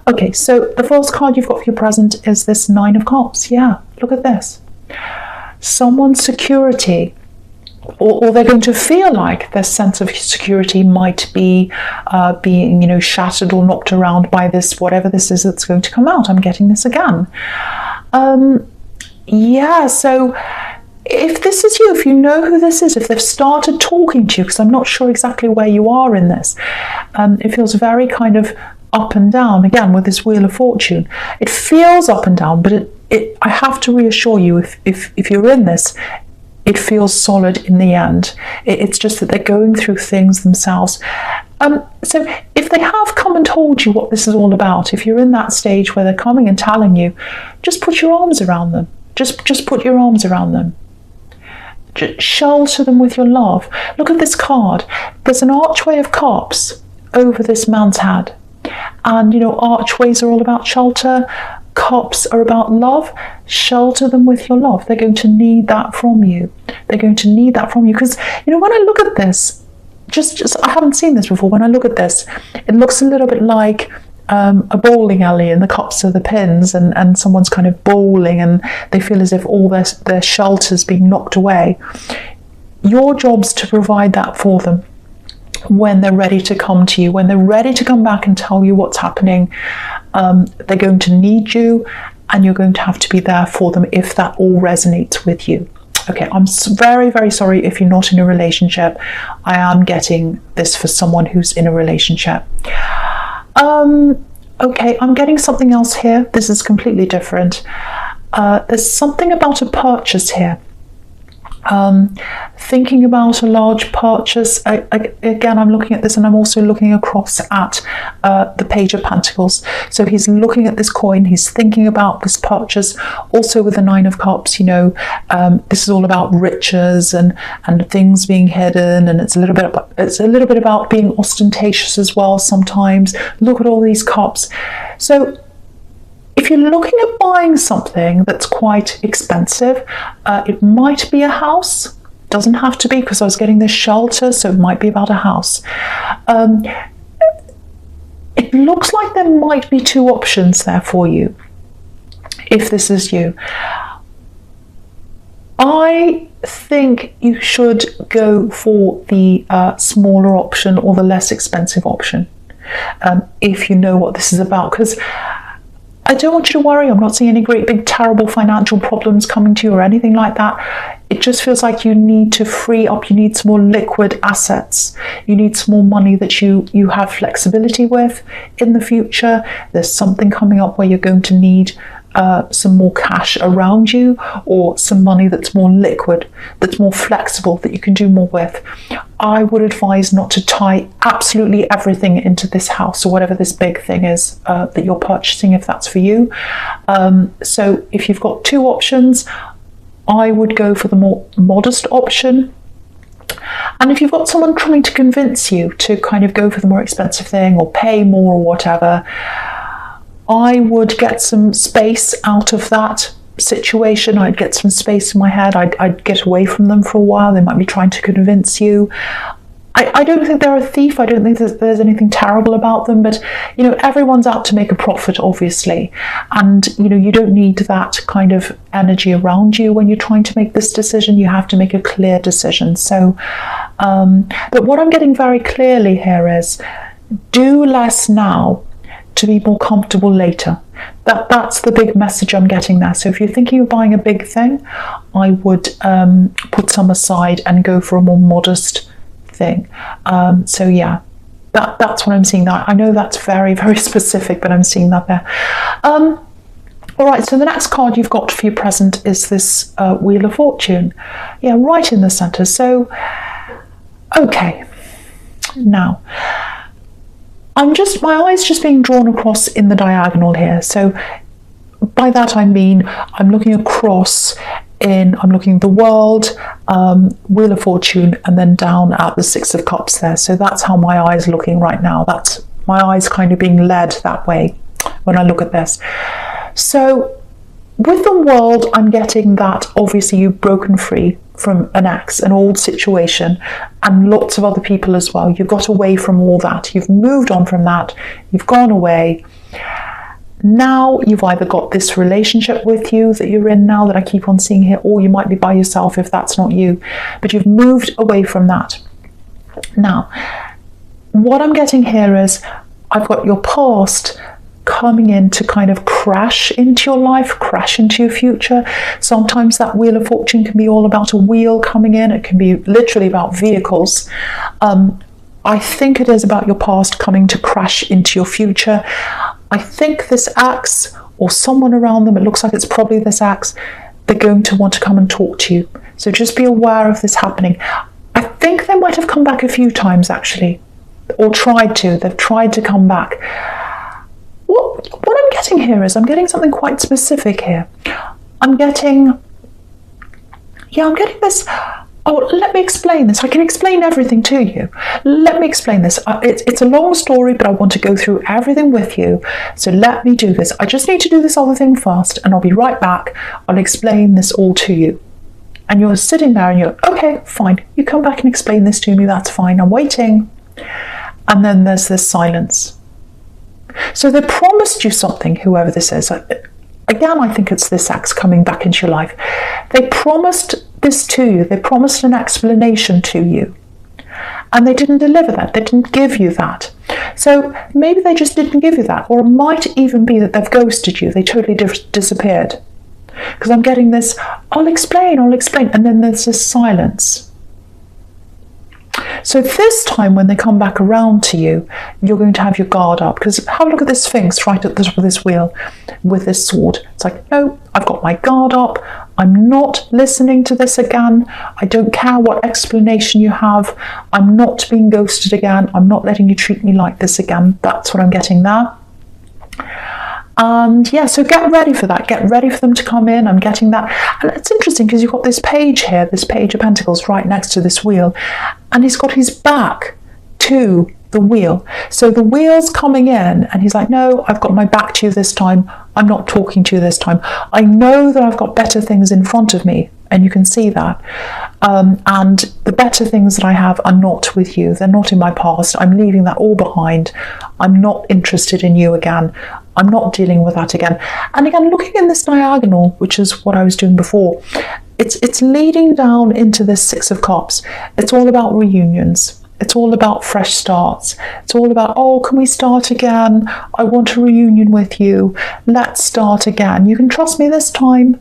Okay, so the false card you've got for your present is this Nine of Cups. Yeah, look at this. Someone's security, or they're going to feel like their sense of security might be being, shattered or knocked around by this, whatever this is that's going to come out. I'm getting this again. Yeah, so if this is you, if you know who this is, if they've started talking to you, because I'm not sure exactly where you are in this, it feels very kind of up and down, again, with this Wheel of Fortune. It feels up and down, but I have to reassure you, if you're in this, it feels solid in the end. It's just that they're going through things themselves. So if they have come and told you what this is all about, if you're in that stage where they're coming and telling you, just put your arms around them. Just put your arms around them. Just shelter them with your love. Look at this card. There's an archway of cups over this man's head. And, archways are all about shelter. Cups are about love. Shelter them with your love. They're going to need that from you. They're going to need that from you. Because, when I look at this, just I haven't seen this before. When I look at this, it looks a little bit like a bowling alley, and the cups are the pins, and someone's kind of bowling, and they feel as if all their shelter's being knocked away. Your job's to provide that for them when they're ready to come to you, when they're ready to come back and tell you what's happening. They're going to need you, and you're going to have to be there for them if that all resonates with you. Okay, I'm very, very sorry if you're not in a relationship. I am getting this for someone who's in a relationship. Okay, I'm getting something else here. This is completely different. There's something about a purchase here. Thinking about a large purchase. Again, I'm looking at this, and I'm also looking across at the Page of Pentacles. So he's looking at this coin, he's thinking about this purchase. Also with the Nine of Cups, this is all about riches and things being hidden, and it's a little bit about being ostentatious as well sometimes. Look at all these cups. So if you're looking at buying something that's quite expensive, it might be a house. Doesn't have to be, because I was getting this shelter, so it might be about a house. It looks like there might be two options there for you, if this is you. I think you should go for the smaller option or the less expensive option, if you know what this is about, because I don't want you to worry. I'm not seeing any great big terrible financial problems coming to you or anything like that. It just feels like you need to free up. You need some more liquid assets. You need some more money that you have flexibility with in the future. There's something coming up where you're going to need some more cash around you, or some money that's more liquid, that's more flexible, that you can do more with. I would advise not to tie absolutely everything into this house or whatever this big thing is that you're purchasing, if that's for you. So if you've got two options, I would go for the more modest option. And if you've got someone trying to convince you to kind of go for the more expensive thing or pay more or whatever, I would get some space out of that situation. I'd get some space in my head. I'd get away from them for a while. They might be trying to convince you. I don't think they're a thief. I don't think there's anything terrible about them, but everyone's out to make a profit, obviously, and you don't need that kind of energy around you when you're trying to make this decision. You have to make a clear decision. So but what I'm getting very clearly here is, do less now to be more comfortable later. That's the big message I'm getting there. So if you're thinking of buying a big thing, I would put some aside and go for a more modest thing. So yeah, that's what I'm seeing there. I know that's very, very specific, but I'm seeing that there. All right, so the next card you've got for your present is this Wheel of Fortune. Yeah, right in the center. So, okay, now, my eyes just being drawn across in the diagonal here. So by that I mean I'm looking across I'm looking at the world, Wheel of Fortune, and then down at the Six of Cups there. So that's how my eyes are looking right now. That's my eyes kind of being led that way when I look at this. So with the world, I'm getting that obviously you've broken free from an ex, an old situation, and lots of other people as well. You've got away from all that. You've moved on from that. You've gone away. now you've either got this relationship with you that you're in now that I keep on seeing here, or you might be by yourself if that's not you, but you've moved away from that. Now, what I'm getting here is I've got your past coming in to kind of crash into your life, crash into your future. Sometimes that Wheel of Fortune can be all about a wheel coming in. It can be literally about vehicles. I think it is about your past coming to crash into your future. I think this axe, or someone around them, it looks like it's probably this axe, they're going to want to come and talk to you. So just be aware of this happening. I think they might have come back a few times actually, or tried to. They've tried to come back. What I'm getting here is I'm getting something quite specific here. I'm getting this. Oh, let me explain this. I can explain everything to you. Let me explain this. It's a long story, but I want to go through everything with you. So let me do this. I just need to do this other thing first, and I'll be right back. I'll explain this all to you. And you're sitting there and you're like, okay, fine. You come back and explain this to me. That's fine. I'm waiting. And then there's this silence. So they promised you something, whoever this is. Again, I think it's this axe coming back into your life. They promised this to you. They promised an explanation to you. And they didn't deliver that. They didn't give you that. So maybe they just didn't give you that. Or it might even be that they've ghosted you. They totally disappeared. Because I'm getting this, I'll explain. And then there's this silence. So this time when they come back around to you, you're going to have your guard up. Because have a look at this Sphinx right at the top of this wheel with this sword. It's like, no, I've got my guard up. I'm not listening to this again. I don't care what explanation you have. I'm not being ghosted again. I'm not letting you treat me like this again. That's what I'm getting there. And yeah, so get ready for that. Get ready for them to come in. I'm getting that. And it's interesting because you've got this page here, this Page of Pentacles right next to this wheel. And he's got his back to the wheel. So the wheel's coming in and he's like, no, I've got my back to you this time. I'm not talking to you this time. I know that I've got better things in front of me. And you can see that. And the better things that I have are not with you. They're not in my past. I'm leaving that all behind. I'm not interested in you again. I'm not dealing with that again. And again, looking in this diagonal, which is what I was doing before, it's leading down into this Six of Cups. It's all about reunions. It's all about fresh starts. It's all about, oh, can we start again? I want a reunion with you. Let's start again. You can trust me this time.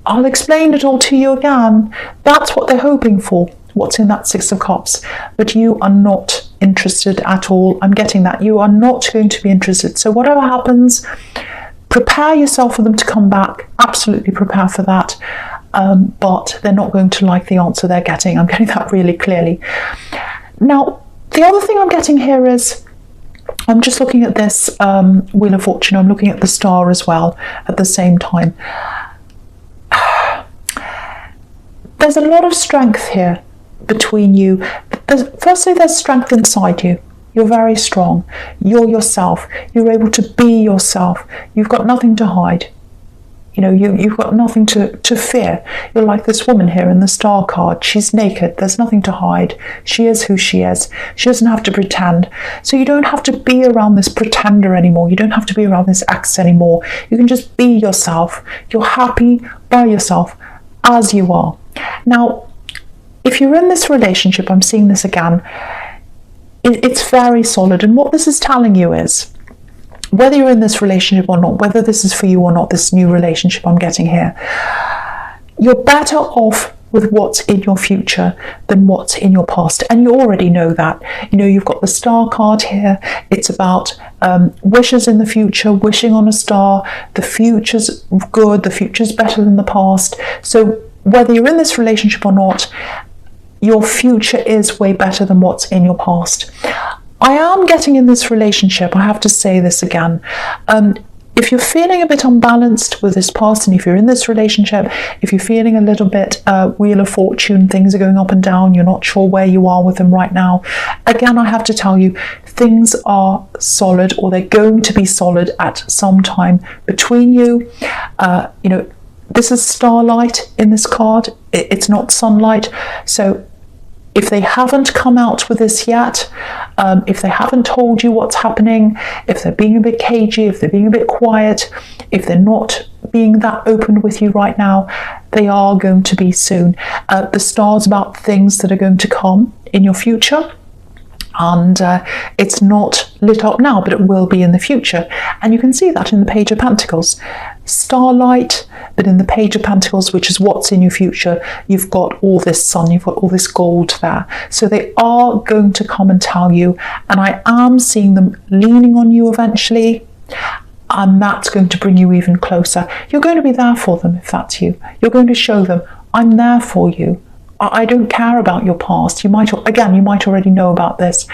I'll explain it all to you again. That's what they're hoping for, what's in that Six of Cups. But you are not interested at all. I'm getting that. You are not going to be interested. So whatever happens, prepare yourself for them to come back. Absolutely prepare for that. But they're not going to like the answer they're getting. I'm getting that really clearly. Now, the other thing I'm getting here is, I'm just looking at this Wheel of Fortune. I'm looking at the star as well at the same time. There's a lot of strength here between you. Firstly, there's strength inside you. You're very strong. You're yourself. You're able to be yourself. You've got nothing to hide. You know, you've got nothing to fear. You're like this woman here in the star card. She's naked. There's nothing to hide. She is who she is. She doesn't have to pretend. So you don't have to be around this pretender anymore. You don't have to be around this ex anymore. You can just be yourself. You're happy by yourself as you are. Now, if you're in this relationship, I'm seeing this again, it's very solid. And what this is telling you is, whether you're in this relationship or not, whether this is for you or not, this new relationship I'm getting here, you're better off with what's in your future than what's in your past. And you already know that. You know, you've got the star card here. It's about wishes in the future, wishing on a star. The future's good. The future's better than the past. So whether you're in this relationship or not, your future is way better than what's in your past. I am getting in this relationship, I have to say this again, if you're feeling a bit unbalanced with this person, if you're in this relationship, if you're feeling a little bit Wheel of Fortune, things are going up and down, you're not sure where you are with them right now, again, I have to tell you, things are solid, or they're going to be solid at some time between you. You know, this is starlight in this card. It's not sunlight. So if they haven't come out with this yet, if they haven't told you what's happening, if they're being a bit cagey, if they're being a bit quiet, if they're not being that open with you right now, they are going to be soon. The star's about things that are going to come in your future. And it's not lit up now, but it will be in the future. And you can see that in the Page of Pentacles. Starlight, but in the Page of Pentacles, which is what's in your future, you've got all this sun, you've got all this gold there. So they are going to come and tell you, and I am seeing them leaning on you eventually, and that's going to bring you even closer. You're going to be there for them if that's you. You're going to show them, I'm there for you. I don't care about your past. You might already know about this.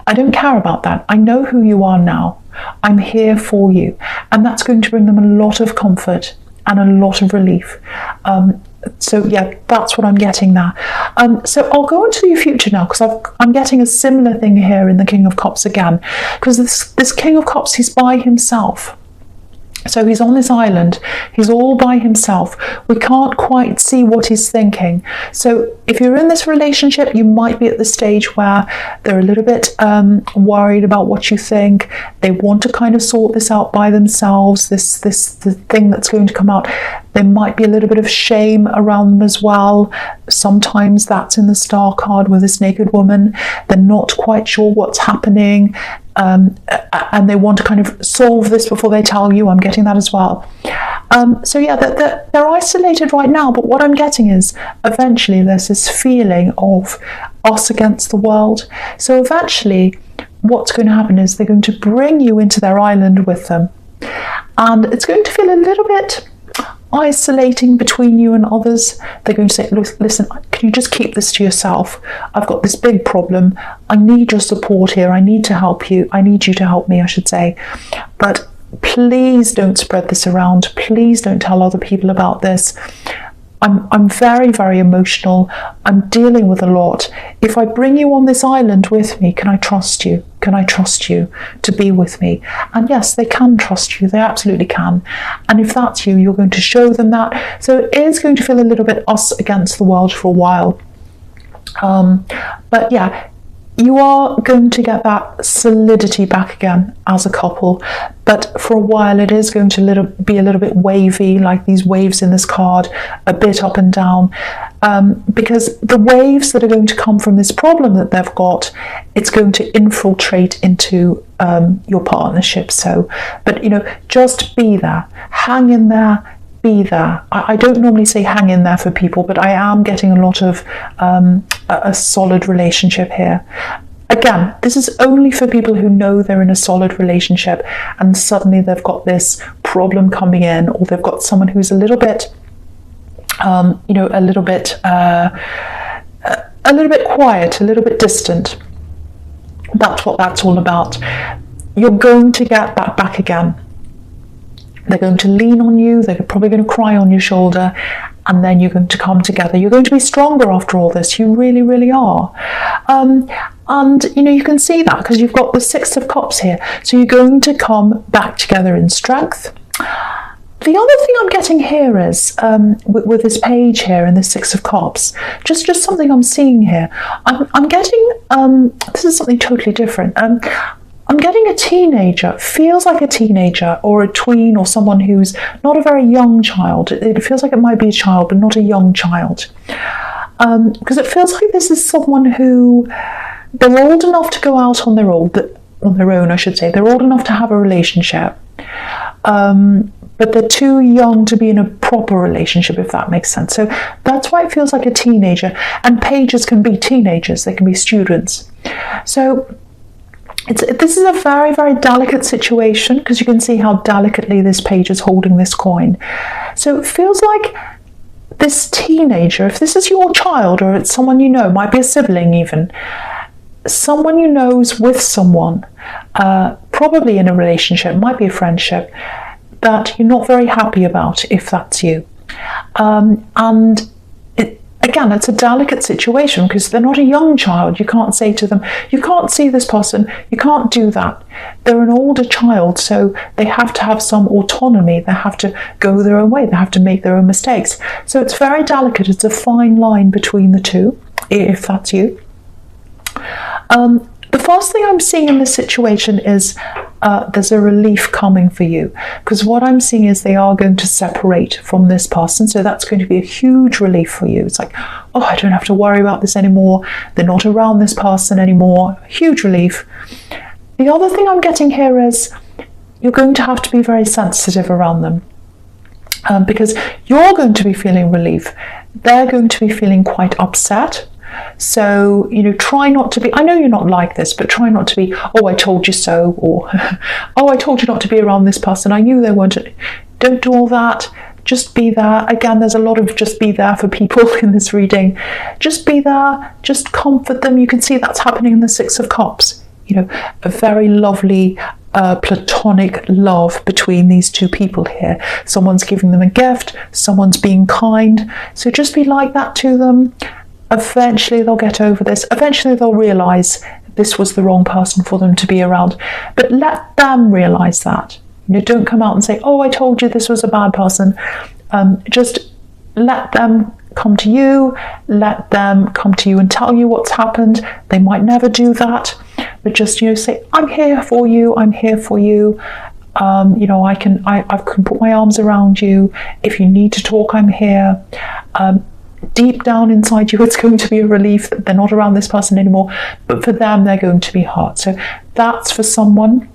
I don't care about that. I know who you are now. I'm here for you. And that's going to bring them a lot of comfort and a lot of relief. So yeah, that's what I'm getting there. So I'll go into your future now, because I'm getting a similar thing here in the King of Cups again. Because this King of Cups, he's by himself. So he's on this island, he's all by himself. We can't quite see what he's thinking. So if you're in this relationship, you might be at the stage where they're a little bit worried about what you think. They want to kind of sort this out by themselves, the thing that's going to come out. There might be a little bit of shame around them as well. Sometimes that's in the Star card with this naked woman. They're not quite sure what's happening. And they want to kind of solve this before they tell you. I'm getting that as well. So yeah, they're isolated right now, but what I'm getting is eventually there's this feeling of us against the world. So eventually what's going to happen is they're going to bring you into their island with them, and it's going to feel a little bit isolating between you and others. They're going to say, listen, can you just keep this to yourself? I've got this big problem. I need your support here. I need to help you. I need you to help me, I should say. But please don't spread this around. Please don't tell other people about this. I'm very, very emotional. I'm dealing with a lot. If I bring you on this island with me, can I trust you? Can I trust you to be with me? And yes, they can trust you. They absolutely can. And if that's you, you're going to show them that. So it is going to feel a little bit us against the world for a while. But yeah, you are going to get that solidity back again as a couple, but for a while it is going to be a little bit wavy, like these waves in this card, a bit up and down, because the waves that are going to come from this problem that they've got, it's going to infiltrate into your partnership. So, but just be there, hang in there, be there. I don't normally say hang in there for people, but I am getting a lot of a solid relationship here. Again, this is only for people who know they're in a solid relationship and suddenly they've got this problem coming in, or they've got someone who's a little bit quiet, a little bit distant. That's what that's all about. You're going to get that back again. They're going to lean on you, they're probably going to cry on your shoulder, and then you're going to come together. You're going to be stronger after all this. You really, really are. And you can see that because you've got the Six of Cups here. So you're going to come back together in strength. The other thing I'm getting here is, with this page here and the Six of Cups, just something I'm seeing here. I'm getting, this is something totally different. I'm getting a teenager, feels like a teenager or a tween or someone who's not a very young child. It feels like it might be a child, but not a young child. Because it feels like this is someone who, they're old enough to go out on their own, I should say. They're old enough to have a relationship. But they're too young to be in a proper relationship, if that makes sense. So that's why it feels like a teenager. And pages can be teenagers, they can be students. So this is a very, very delicate situation, because you can see how delicately this page is holding this coin. So it feels like this teenager, if this is your child or it's someone you know, might be a sibling even, someone you know is with someone, probably in a relationship, might be a friendship, that you're not very happy about, if that's you. And again, it's a delicate situation because they're not a young child. You can't say to them, you can't see this person, you can't do that. They're an older child, so they have to have some autonomy. They have to go their own way. They have to make their own mistakes. So it's very delicate. It's a fine line between the two, if that's you. The first thing I'm seeing in this situation is there's a relief coming for you, because what I'm seeing is they are going to separate from this person, so that's going to be a huge relief for you. It's like, oh, I don't have to worry about this anymore. They're not around this person anymore. Huge relief. The other thing I'm getting here is you're going to have to be very sensitive around them, because you're going to be feeling relief. They're going to be feeling quite upset. So, try not to be, I know you're not like this, but try not to be, oh, I told you so, or, oh, I told you not to be around this person. I knew they weren't. Don't do all that. Just be there. Again, there's a lot of just be there for people in this reading. Just be there. Just comfort them. You can see that's happening in the Six of Cups. A very lovely platonic love between these two people here. Someone's giving them a gift. Someone's being kind. So just be like that to them. Eventually they'll get over this. Eventually they'll realise this was the wrong person for them to be around. But let them realise that. Don't come out and say, oh, I told you this was a bad person. Just let them come to you. Let them come to you and tell you what's happened. They might never do that. But just, say, I'm here for you. I'm here for you. I can put my arms around you. If you need to talk, I'm here. Deep down inside you, it's going to be a relief that they're not around this person anymore, but for them, they're going to be hurt. So that's for someone.